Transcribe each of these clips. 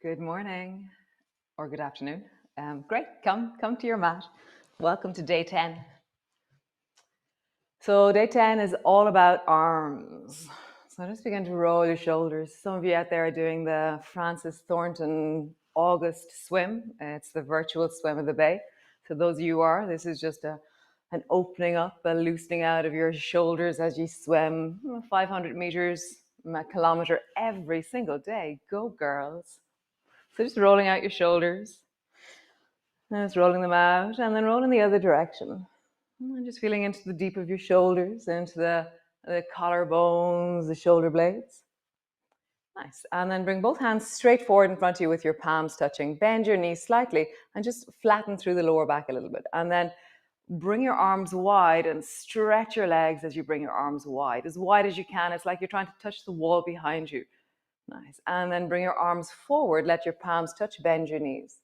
Good morning or good afternoon. Great, come to your mat. Welcome to day 10. So day 10 is all about arms. So just begin to roll your shoulders. Some of you out there are doing the Francis Thornton August swim. It's the virtual swim of the bay. So those of you who are, this is just an opening up, a loosening out of your shoulders as you swim 500 meters, a kilometer every single day. Go girls. So just rolling out your shoulders, and just rolling them out, and then rolling the other direction. And just feeling into the deep of your shoulders, into the collarbones, the shoulder blades. Nice. And then bring both hands straight forward in front of you with your palms touching. Bend your knees slightly and just flatten through the lower back a little bit. And then bring your arms wide and stretch your legs as you bring your arms wide as you can. It's like you're trying to touch the wall behind you. Nice. And then bring your arms forward. Let your palms touch. Bend your knees.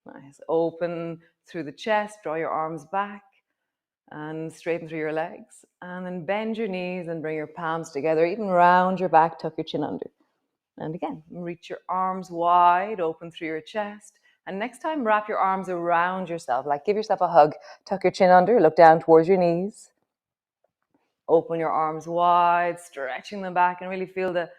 Nice. Open through the chest. Draw your arms back and straighten through your legs. And then bend your knees and bring your palms together. Even round your back. Tuck your chin under. And again, reach your arms wide. Open through your chest. And next time, wrap your arms around yourself. Like give yourself a hug. Tuck your chin under. Look down towards your knees. Open your arms wide. Stretching them back and really feel the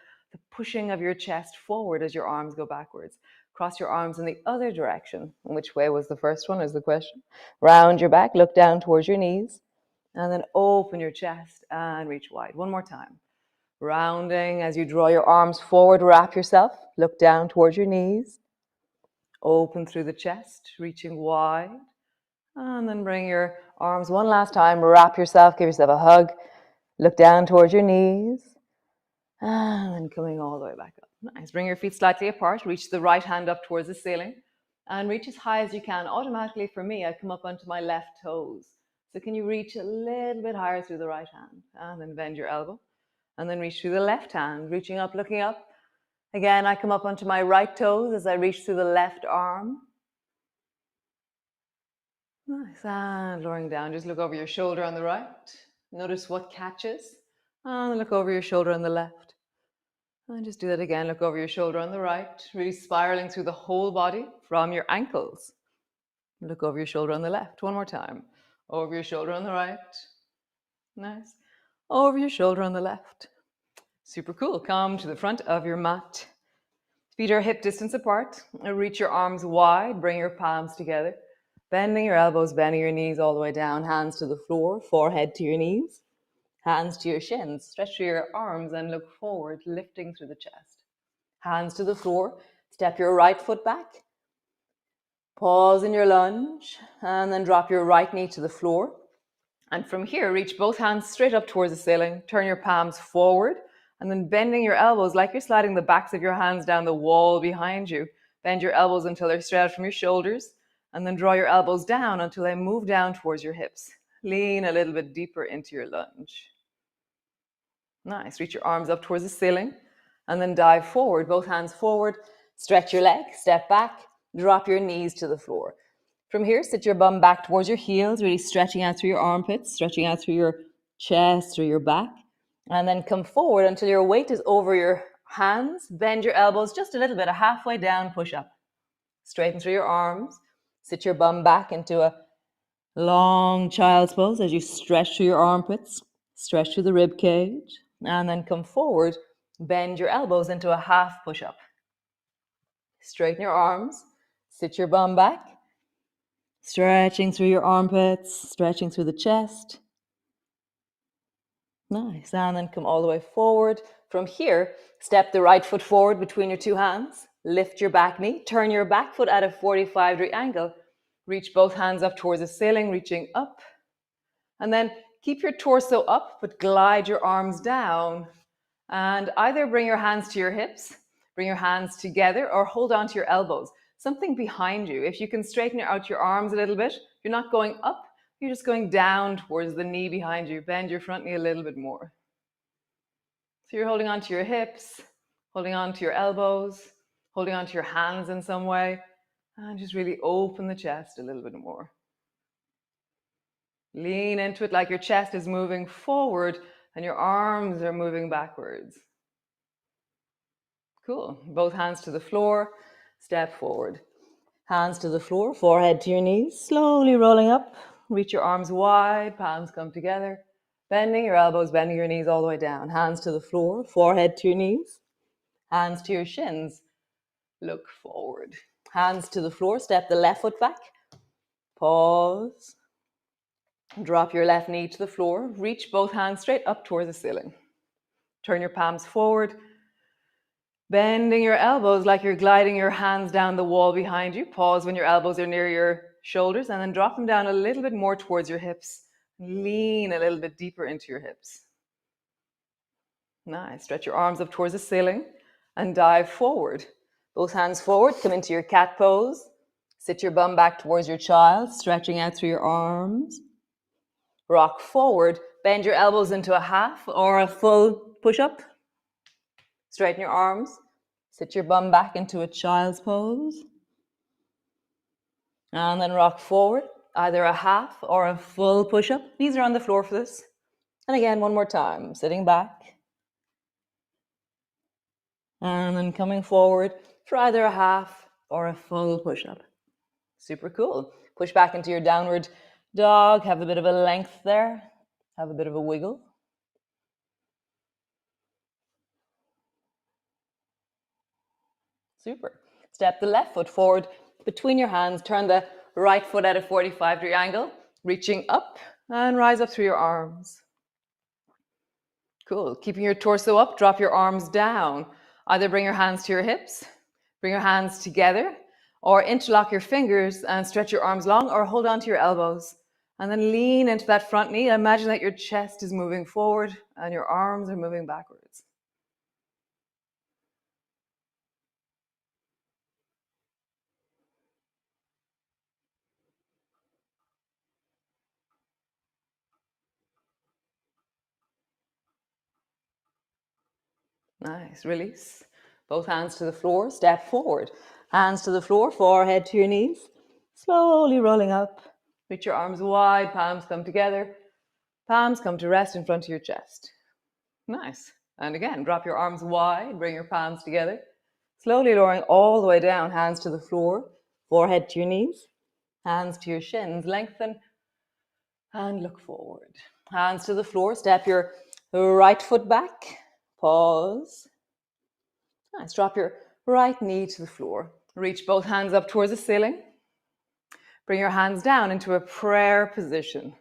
pushing of your chest forward as your arms go backwards. Cross your arms in the other direction. Which way was the first one is the question. Round your back, look down towards your knees, and then open your chest and reach wide. One more time. Rounding as you draw your arms forward, wrap yourself, look down towards your knees, open through the chest, reaching wide, and then bring your arms one last time, wrap yourself, give yourself a hug, look down towards your knees, and then coming all the way back up. Nice. Bring your feet slightly apart. Reach the right hand up towards the ceiling. And reach as high as you can. Automatically, for me, I come up onto my left toes. So can you reach a little bit higher through the right hand? And then bend your elbow. And then reach through the left hand. Reaching up, looking up. Again, I come up onto my right toes as I reach through the left arm. Nice. And lowering down. Just look over your shoulder on the right. Notice what catches. And look over your shoulder on the left. And just do that again. Look over your shoulder on the right, really spiraling through the whole body from your ankles. Look over your shoulder on the left. One more time. Over your shoulder on the right. Nice. Over your shoulder on the left. Super cool. Come to the front of your mat. Feet are hip distance apart. Reach your arms wide. Bring your palms together. Bending your elbows, bending your knees all the way down. Hands to the floor, forehead to your knees. Hands to your shins, stretch your arms and look forward, lifting through the chest. Hands to the floor, step your right foot back. Pause in your lunge and then drop your right knee to the floor. And from here, reach both hands straight up towards the ceiling. Turn your palms forward and then bending your elbows like you're sliding the backs of your hands down the wall behind you. Bend your elbows until they're straight out from your shoulders and then draw your elbows down until they move down towards your hips. Lean a little bit deeper into your lunge. Nice. Reach your arms up towards the ceiling and then dive forward. Both hands forward. Stretch your leg. Step back. Drop your knees to the floor. From here, sit your bum back towards your heels, really stretching out through your armpits, stretching out through your chest, through your back. And then come forward until your weight is over your hands. Bend your elbows just a little bit, a halfway down push up. Straighten through your arms. Sit your bum back into a long child's pose as you stretch through your armpits, stretch through the rib cage. And then come forward, bend your elbows into a half push-up. Straighten your arms, sit your bum back, stretching through your armpits, stretching through the chest. Nice. And then come all the way forward. From here, step the right foot forward between your two hands, lift your back knee, turn your back foot at a 45-degree angle. Reach both hands up towards the ceiling, reaching up. And then keep your torso up, but glide your arms down. And either bring your hands to your hips, bring your hands together, or hold on to your elbows. Something behind you. If you can straighten out your arms a little bit, you're not going up, you're just going down towards the knee behind you. Bend your front knee a little bit more. So you're holding on to your hips, holding on to your elbows, holding on to your hands in some way, and just really open the chest a little bit more. Lean into it like your chest is moving forward and your arms are moving backwards. Cool. Both hands to the floor. step forward. Hands to the floor, forehead to your knees, slowly rolling up. Reach your arms wide, palms come together. Bending your elbows, bending your knees all the way down. Hands to the floor, forehead to your knees. Hands to your shins. Look forward. Hands to the floor, step the left foot back. Pause. Drop your left knee to the floor. Reach both hands straight up towards the ceiling. Turn your palms forward. Bending your elbows like you're gliding your hands down the wall behind you. Pause when your elbows are near your shoulders and then drop them down a little bit more towards your hips. Lean a little bit deeper into your hips. Nice. Stretch your arms up towards the ceiling and dive forward. Both hands forward. Come into your cat pose. Sit your bum back towards your child, stretching out through your arms. Rock forward. Bend your elbows into a half or a full push-up. Straighten your arms. Sit your bum back into a child's pose. And then rock forward, either a half or a full push-up. Knees are on the floor for this. And again, one more time, sitting back. And then coming forward for either a half or a full push-up. Super cool. Push back into your downward dog. Have a bit of a length there. Have a bit of a wiggle. Super. Step the left foot forward between your hands. Turn the right foot at a 45-degree angle, reaching up and rise up through your arms. Cool. Keeping your torso up, drop your arms down. Either bring your hands to your hips, bring your hands together, or interlock your fingers and stretch your arms long, or hold on to your elbows. And then lean into that front knee. Imagine that your chest is moving forward and your arms are moving backwards. Nice. Release. Both hands to the floor. Step forward. Hands to the floor. Forehead to your knees. Slowly rolling up. Reach your arms wide. Palms come together. Palms come to rest in front of your chest. Nice. And again, drop your arms wide. Bring your palms together. Slowly lowering all the way down. Hands to the floor. Forehead to your knees. Hands to your shins. Lengthen. And look forward. Hands to the floor. Step your right foot back. Pause. Nice. Drop your right knee to the floor. Reach both hands up towards the ceiling. Bring your hands down into a prayer position.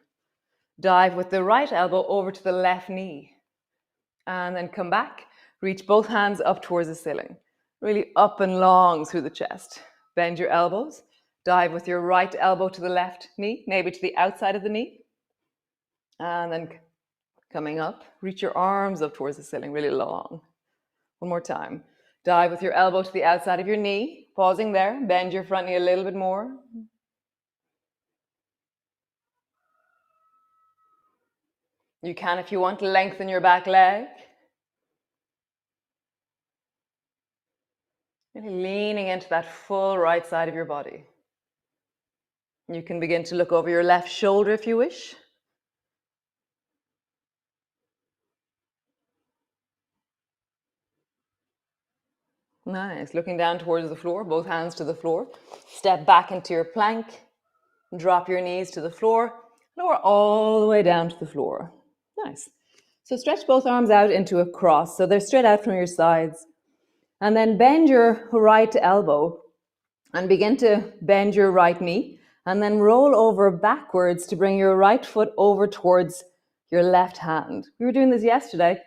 Dive with the right elbow over to the left knee. And then come back. Reach both hands up towards the ceiling. Really up and long through the chest. Bend your elbows. Dive with your right elbow to the left knee, maybe to the outside of the knee. And then coming up, reach your arms up towards the ceiling, really long. One more time. Dive with your elbow to the outside of your knee. Pausing there. Bend your front knee a little bit more. You can, if you want, lengthen your back leg. Really leaning into that full right side of your body. You can begin to look over your left shoulder if you wish. Nice. Looking down towards the floor, both hands to the floor. Step back into your plank. Drop your knees to the floor. Lower all the way down to the floor. Nice. So stretch both arms out into a cross. So they're straight out from your sides. And then bend your right elbow and begin to bend your right knee. And then roll over backwards to bring your right foot over towards your left hand. We were doing this yesterday.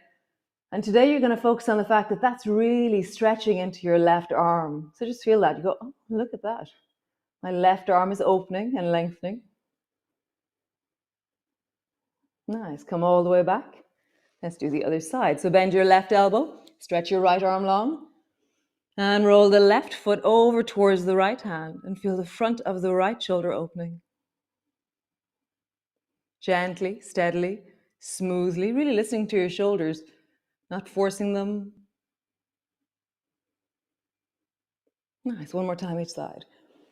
And today you're going to focus on the fact that that's really stretching into your left arm. So just feel that. You go, oh, look at that. My left arm is opening and lengthening. Nice. Come all the way back. Let's do the other side. So bend your left elbow. Stretch your right arm long. And roll the left foot over towards the right hand. And feel the front of the right shoulder opening. Gently, steadily, smoothly. Really listening to your shoulders. Not forcing them. Nice. One more time each side.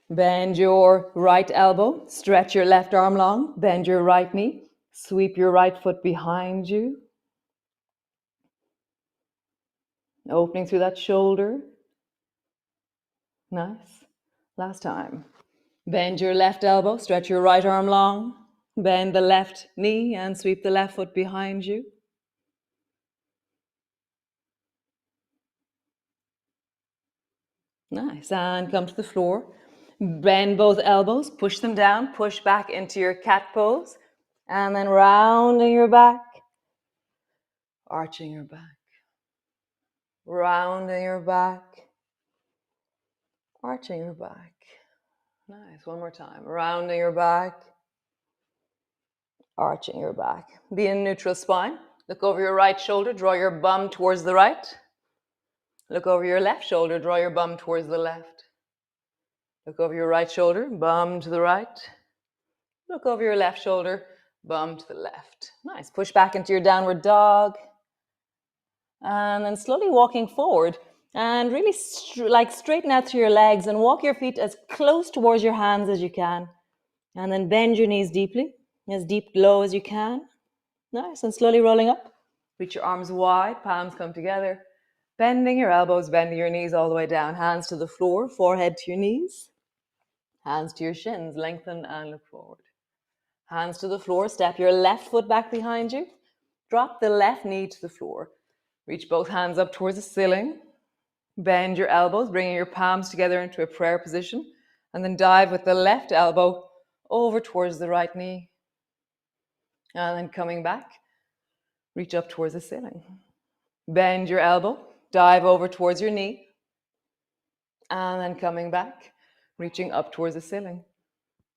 Bend your right elbow. Stretch your left arm long. Bend your right knee. Sweep your right foot behind you. Opening through that shoulder. Nice. Last time. Bend your left elbow, stretch your right arm long. Bend the left knee and sweep the left foot behind you. Nice. And come to the floor. Bend both elbows, push them down, push back into your cat pose. And then rounding your back, arching your back. Rounding your back, arching your back. Nice. One more time. Rounding your back, arching your back. Be in neutral spine. Look over your right shoulder, draw your bum towards the right. Look over your left shoulder, draw your bum towards the left. Look over your right shoulder, bum to the right. Look over your left shoulder, bum to the left. Nice. Push back into your downward dog. And then slowly walking forward. And really straighten out through your legs and walk your feet as close towards your hands as you can. And then bend your knees deeply, as deep low as you can. Nice. And slowly rolling up. Reach your arms wide, palms come together. Bending your elbows, bending your knees all the way down. Hands to the floor, forehead to your knees. Hands to your shins, lengthen and look forward. Hands to the floor, step your left foot back behind you. Drop the left knee to the floor. Reach both hands up towards the ceiling. Bend your elbows, bringing your palms together into a prayer position. And then dive with the left elbow over towards the right knee. And then coming back, reach up towards the ceiling. Bend your elbow, dive over towards your knee. And then coming back, reaching up towards the ceiling.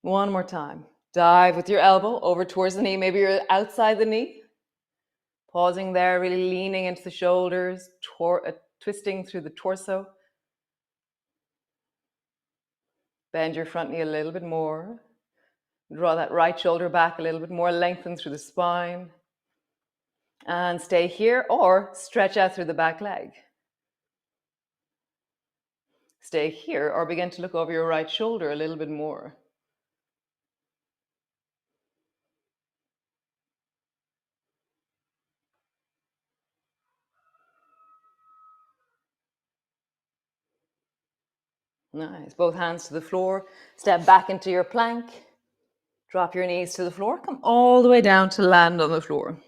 One more time. Dive with your elbow over towards the knee. Maybe you're outside the knee. Pausing there, really leaning into the shoulders, twisting through the torso. Bend your front knee a little bit more. Draw that right shoulder back a little bit more, lengthen through the spine. And stay here or stretch out through the back leg. Stay here or begin to look over your right shoulder a little bit more. Nice. Both hands to the floor. Step back into your plank. Drop your knees to the floor. Come all the way down to land on the floor.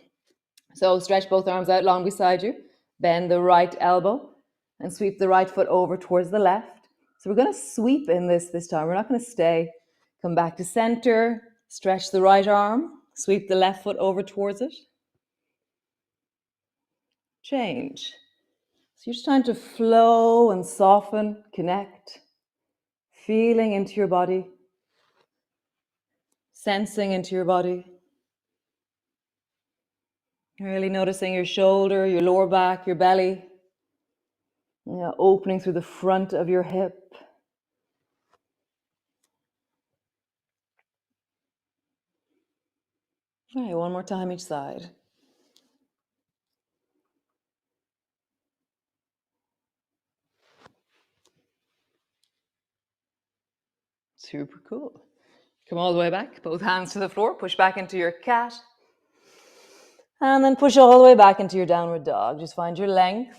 So stretch both arms out long beside you. Bend the right elbow and sweep the right foot over towards the left. So we're going to sweep in this time. We're not going to stay. Come back to center. Stretch the right arm. Sweep the left foot over towards it. Change. So you're just trying to flow and soften, connect. Feeling into your body. Sensing into your body. Really noticing your shoulder, your lower back, your belly. Opening through the front of your hip. All right, one more time each side. Super cool. Come all the way back, both hands to the floor, push back into your cat. And then push all the way back into your downward dog. Just find your length.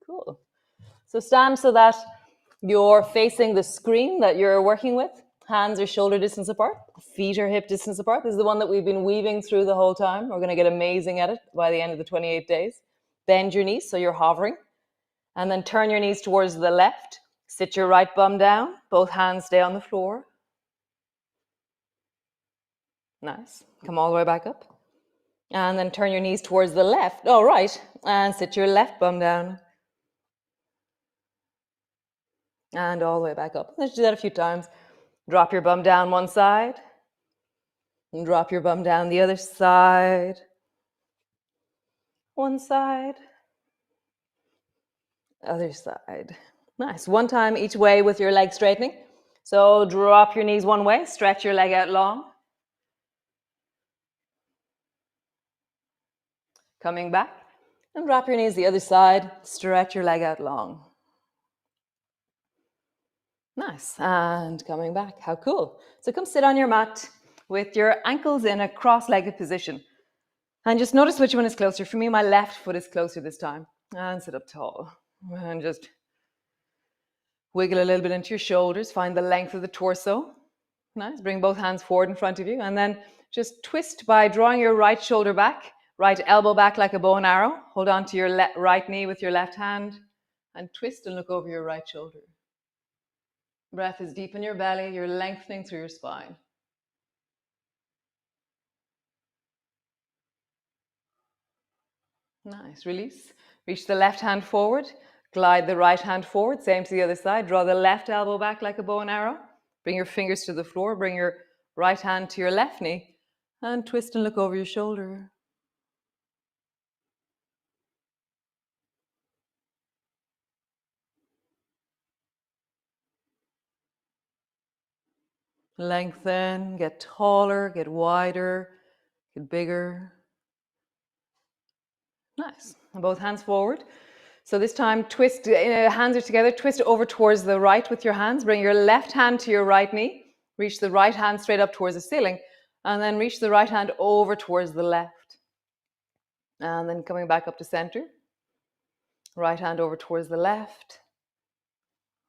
Cool. So stand so that you're facing the screen that you're working with. Hands are shoulder distance apart. Feet are hip distance apart. This is the one that we've been weaving through the whole time. We're going to get amazing at it by the end of the 28 days. Bend your knees so you're hovering. And then turn your knees towards the left. Sit your right bum down. Both hands stay on the floor. Nice. Come all the way back up. And then turn your knees towards the left. Oh, right. And sit your left bum down. And all the way back up. Let's do that a few times. Drop your bum down one side. And drop your bum down the other side. One side. Other side. Nice. One time each way with your leg straightening. So drop your knees one way. Stretch your leg out long. Coming back. And drop your knees the other side. Stretch your leg out long. Nice. And coming back. How cool. So come sit on your mat with your ankles in a cross-legged position. And just notice which one is closer. For me, my left foot is closer this time. And sit up tall. And just Wiggle a little bit into your shoulders. Find the length of the torso. Nice. Bring both hands forward in front of you. And then just twist by drawing your right shoulder back, right elbow back like a bow and arrow. Hold on to your right knee with your left hand and twist and look over your right shoulder. Breath is deep in your belly. You're lengthening through your spine. Nice. Release. Reach the left hand forward. Glide the right hand forward. Same to the other side. Draw the left elbow back like a bow and arrow. Bring your fingers to the floor. Bring your right hand to your left knee. And twist and look over your shoulder. Lengthen. Get taller. Get wider. Get bigger. Nice. And both hands forward. So this time, twist, hands are together, twist over towards the right with your hands. Bring your left hand to your right knee. Reach the right hand straight up towards the ceiling. And then reach the right hand over towards the left. And then coming back up to center. Right hand over towards the left.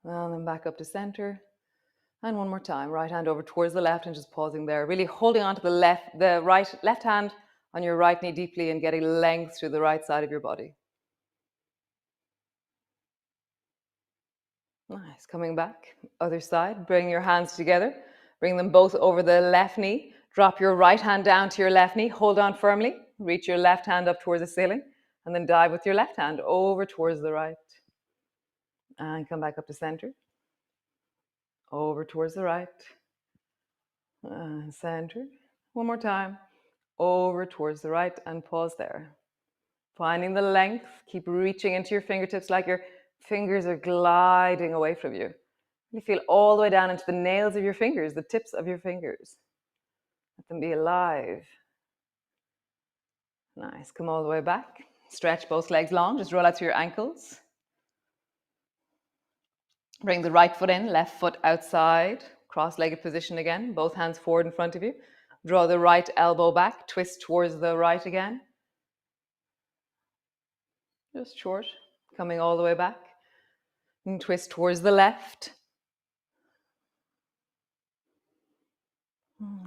And then back up to center. And one more time, right hand over towards the left and just pausing there. Really holding on to the left hand on your right knee deeply and getting length through the right side of your body. Nice. Coming back, other side. Bring your hands together. Bring them both over the left knee. Drop your right hand down to your left knee. Hold on firmly. Reach your left hand up towards the ceiling. And then dive with your left hand over towards the right. And come back up to center. Over towards the right. And center. One more time. Over towards the right and pause there. Finding the length. Keep reaching into your fingertips like your fingers are gliding away from you. You feel all the way down into the nails of your fingers, the tips of your fingers. Let them be alive. Nice. Come all the way back. Stretch both legs long. Just roll out through your ankles. Bring the right foot in, left foot outside. Cross-legged position again. Both hands forward in front of you. Draw the right elbow back. Twist towards the right again. Just short. Coming all the way back. And twist towards the left.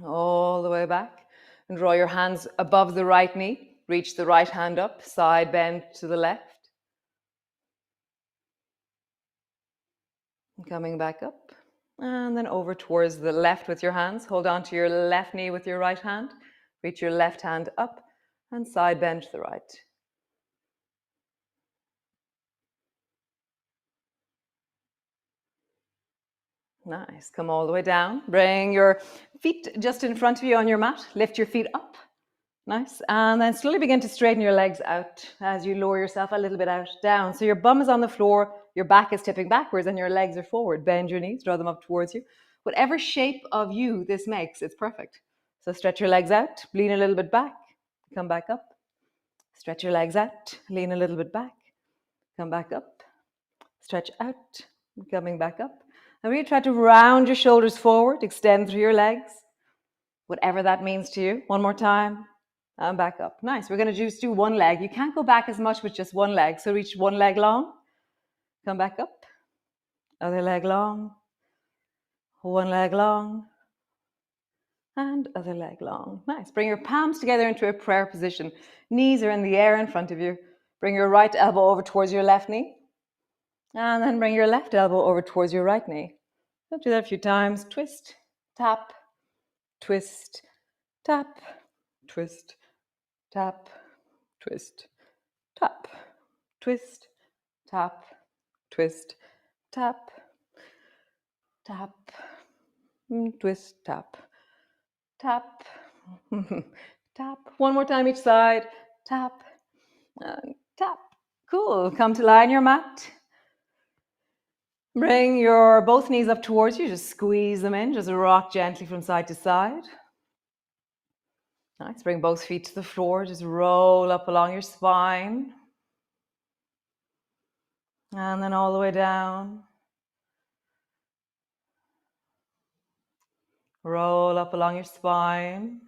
All the way back. And draw your hands above the right knee. Reach the right hand up. Side bend to the left. And coming back up. And then over towards the left with your hands. Hold on to your left knee with your right hand. Reach your left hand up. And side bend to the right. Nice. Come all the way down. Bring your feet just in front of you on your mat. Lift your feet up. Nice. And then slowly begin to straighten your legs out as you lower yourself a little bit out, down. So your bum is on the floor, your back is tipping backwards, and your legs are forward. Bend your knees, draw them up towards you. Whatever shape of you this makes, it's perfect. So stretch your legs out, lean a little bit back, come back up. Stretch your legs out, lean a little bit back, come back up. Stretch out, coming back up. And really try to round your shoulders forward, extend through your legs, whatever that means to you. One more time, and back up. Nice. We're going to just do one leg. You can't go back as much with just one leg. So reach one leg long, come back up, other leg long, one leg long, and other leg long. Nice. Bring your palms together into a prayer position. Knees are in the air in front of you. Bring your right elbow over towards your left knee. And then bring your left elbow over towards your right knee. So do that a few times. Twist, tap, twist, tap, twist, tap, twist, tap, twist, tap, twist, tap, tap, twist, tap, tap, tap. One more time each side. Tap, and tap. Cool. Come to lie on your mat. Bring your both knees up towards you. Just squeeze them in. Just rock gently from side to side. Nice. Bring both feet to the floor. Just roll up along your spine. And then all the way down. Roll up along your spine.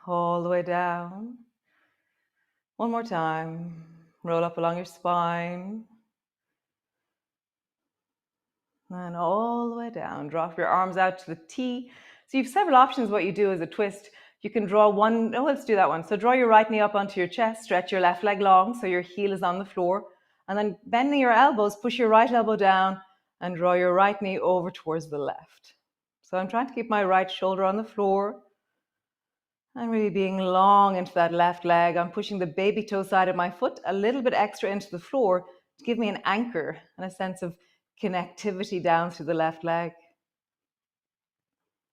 All the way down. One more time. Roll up along your spine. And all the way down. Drop your arms out to the T. So you have several options what you do as a twist. You can draw one, oh, let's do that one. So draw your right knee up onto your chest, stretch your left leg long so your heel is on the floor. And then bending your elbows, push your right elbow down and draw your right knee over towards the left. So I'm trying to keep my right shoulder on the floor and really being long into that left leg. I'm pushing the baby toe side of my foot a little bit extra into the floor to give me an anchor and a sense of connectivity down through the left leg.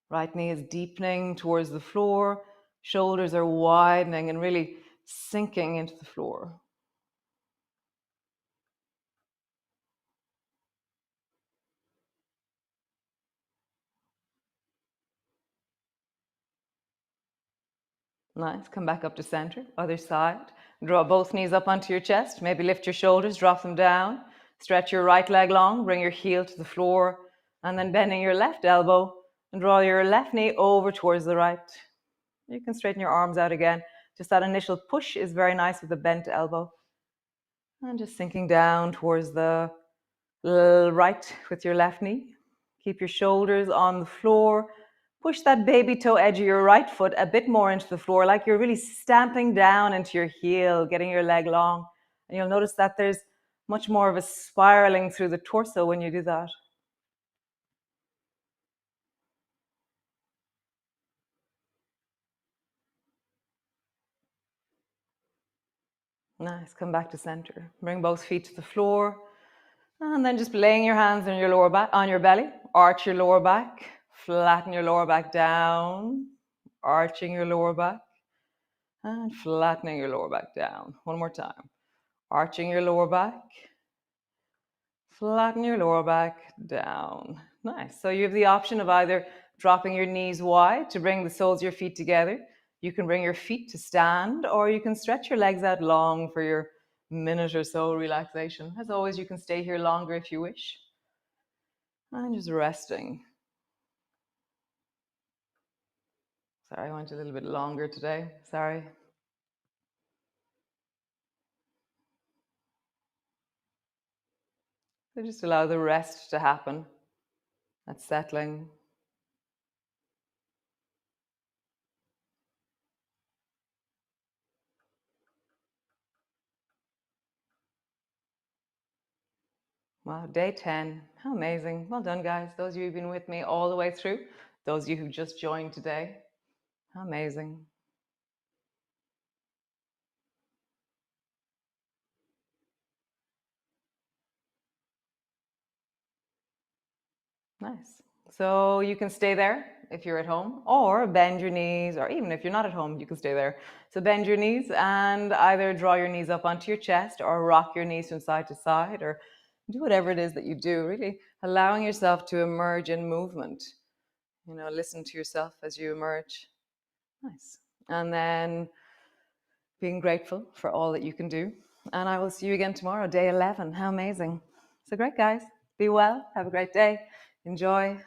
Right knee is deepening towards the floor. Shoulders are widening and really sinking into the floor. Nice. Come back up to center. Other side. Draw both knees up onto your chest. Maybe lift your shoulders, drop them down. Stretch your right leg long. Bring your heel to the floor. And then bending your left elbow and draw your left knee over towards the right. You can straighten your arms out again. Just that initial push is very nice with the bent elbow. And just sinking down towards the right with your left knee. Keep your shoulders on the floor. Push that baby toe edge of your right foot a bit more into the floor, like you're really stamping down into your heel, getting your leg long. And you'll notice that there's much more of a spiraling through the torso when you do that. Nice. Come back to center. Bring both feet to the floor. And then just laying your hands on your lower back, on your belly. Arch your lower back. Flatten your lower back down. Arching your lower back. And flattening your lower back down. One more time. Arching your lower back. Flatten your lower back down. Nice. So you have the option of either dropping your knees wide to bring the soles of your feet together. You can bring your feet to stand, or you can stretch your legs out long for your minute or so relaxation. As always, you can stay here longer if you wish. And just resting. Sorry, I went a little bit longer today. Sorry. So just allow the rest to happen. That's settling. Wow, day 10. How amazing. Well done, guys. Those of you who've been with me all the way through. Those of you who just joined today. How amazing. Nice. So you can stay there if you're at home, or bend your knees, or even if you're not at home, you can stay there. So bend your knees and either draw your knees up onto your chest or rock your knees from side to side, or do whatever it is that you do, really allowing yourself to emerge in movement. You know, listen to yourself as you emerge. Nice. And then being grateful for all that you can do. And I will see you again tomorrow, day 11. How amazing. So great, guys. Be well. Have a great day. Enjoy.